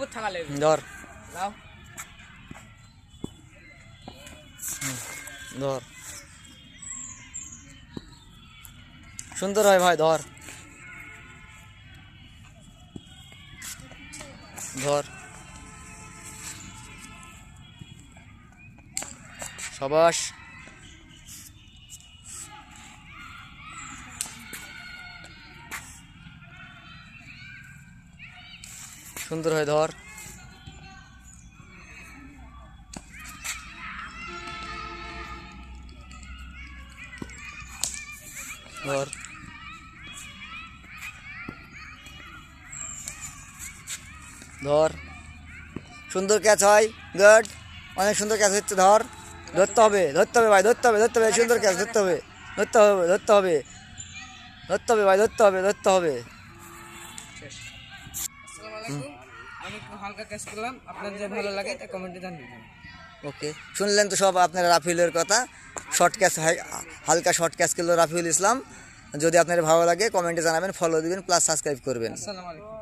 উপর থাকা লাগবে। ধর দাও ধর সুন্দর হয় ভাই ধর ধর সাবাস সুন্দর হয় ধর ধর ধর সুন্দর ক্যাচ হয় গুড অনেক সুন্দর ক্যাচ হচ্ছে ধর ধরতে হবে ভাই ধরতে হবে সুন্দর ক্যাচ ধরতে হবে ভাই ধরতে হবে শেষ। আসসালামু আলাইকুম, আমি একটু হালকা ক্যাচ করলাম, আপনার যে ভালো লাগে তা কমেন্টে জানিয়ে ওকে শুনলেন তো সব আপনারা রাফিউলের কথা শর্ট ক্যাচ হালকা শর্ট ক্যাচ করলো রাফিউল ইসলাম যদি আপনার ভালো লাগে কমেন্টে জানাবেন ফলো দিবেন প্লাস সাবস্ক্রাইব করবেন আসসালামু আলাইকুম।